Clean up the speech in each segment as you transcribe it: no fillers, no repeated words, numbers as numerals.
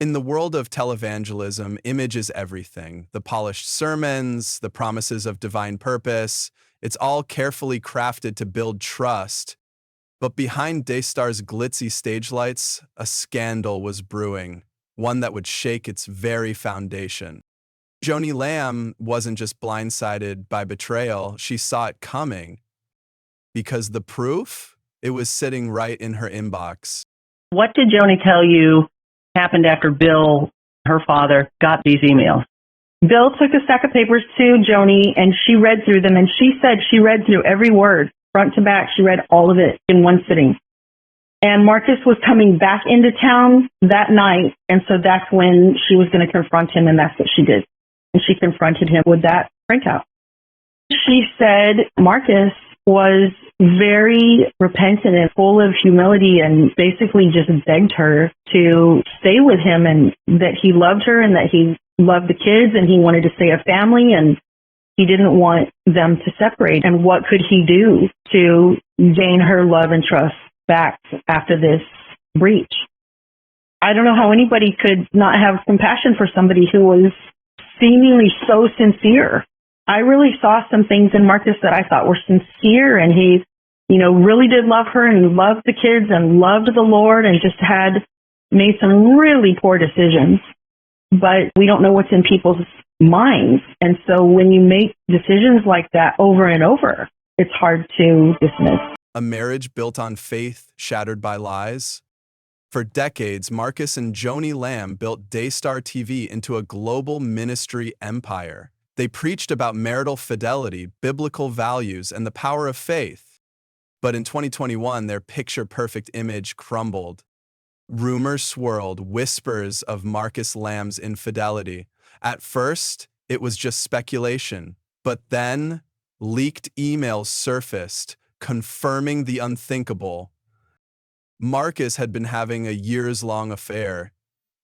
In the world of televangelism, image is everything. The polished sermons, the promises of divine purpose, it's all carefully crafted to build trust. But behind Daystar's glitzy stage lights, a scandal was brewing, one that would shake its very foundation. Joni Lamb wasn't just blindsided by betrayal, she saw it coming. Because the proof, it was sitting right in her inbox. What did Joni tell you happened after Bill, her father, got these emails? Bill took a stack of papers to Joni and she read through them, and she said she read through every word, front to back. She read all of it in one sitting. And Marcus was coming back into town that night, and so that's when she was going to confront him, and that's what she did. And she confronted him with that printout. She said Marcus was very repentant and full of humility and basically just begged her to stay with him, and that he loved her and that he loved the kids and he wanted to stay a family and he didn't want them to separate. And what could he do to gain her love and trust back after this breach? I don't know how anybody could not have compassion for somebody who was seemingly so sincere. I really saw some things in Marcus that I thought were sincere, and he, really did love her and loved the kids and loved the Lord and just had made some really poor decisions. But we don't know what's in people's minds. And so when you make decisions like that over and over, it's hard to dismiss. A marriage built on faith, shattered by lies. For decades, Marcus and Joni Lamb built Daystar TV into a global ministry empire. They preached about marital fidelity, biblical values, and the power of faith. But in 2021, their picture-perfect image crumbled. Rumors swirled, whispers of Marcus Lamb's infidelity. At first, it was just speculation, but then leaked emails surfaced, confirming the unthinkable. Marcus had been having a years-long affair,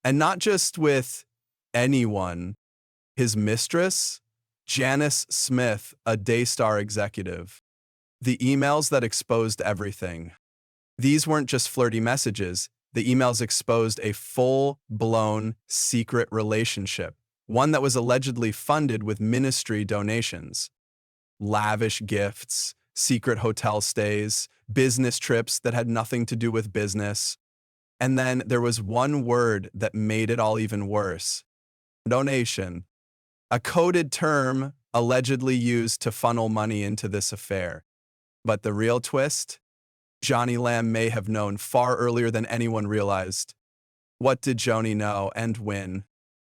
and not just with anyone. His mistress, Janice Smith, a Daystar executive. The emails that exposed everything. These weren't just flirty messages. The emails exposed a full-blown secret relationship, one that was allegedly funded with ministry donations. Lavish gifts, secret hotel stays, business trips that had nothing to do with business. And then there was one word that made it all even worse: donation. A coded term allegedly used to funnel money into this affair. But the real twist? Joni Lamb may have known far earlier than anyone realized. What did Joni know, and when?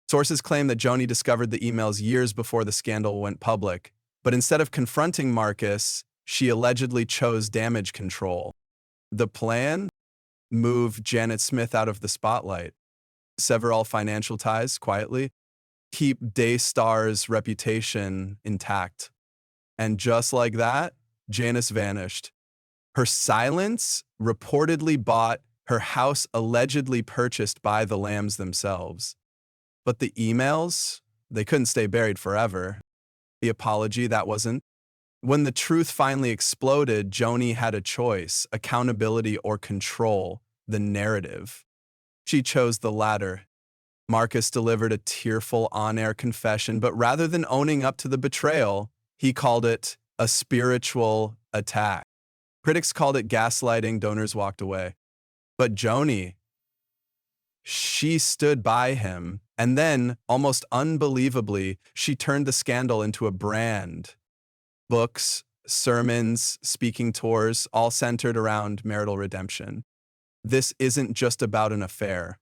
Sources claim that Joni discovered the emails years before the scandal went public, but instead of confronting Marcus, she allegedly chose damage control. The plan? Move Janet Smith out of the spotlight. Sever all financial ties quietly. Keep Daystar's reputation intact. And just like that, Janice vanished. Her silence reportedly bought her house allegedly purchased by the Lambs themselves. But the emails, they couldn't stay buried forever. The apology, that wasn't. When the truth finally exploded, Joni had a choice: accountability or control, the narrative. She chose the latter. Marcus delivered a tearful on-air confession, but rather than owning up to the betrayal, he called it a spiritual attack. Critics called it gaslighting, donors walked away. But Joni, she stood by him, and then, almost unbelievably, she turned the scandal into a brand. Books, sermons, speaking tours, all centered around marital redemption. This isn't just about an affair.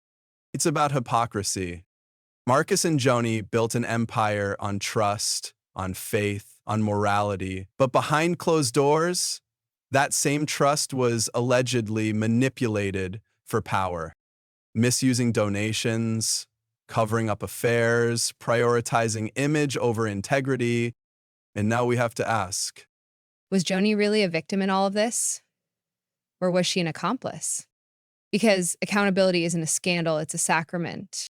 It's about hypocrisy. Marcus and Joni built an empire on trust, on faith, on morality. But behind closed doors, that same trust was allegedly manipulated for power. Misusing donations, covering up affairs, prioritizing image over integrity. And now we have to ask, was Joni really a victim in all of this? Or was she an accomplice? Because accountability isn't a scandal, it's a sacrament.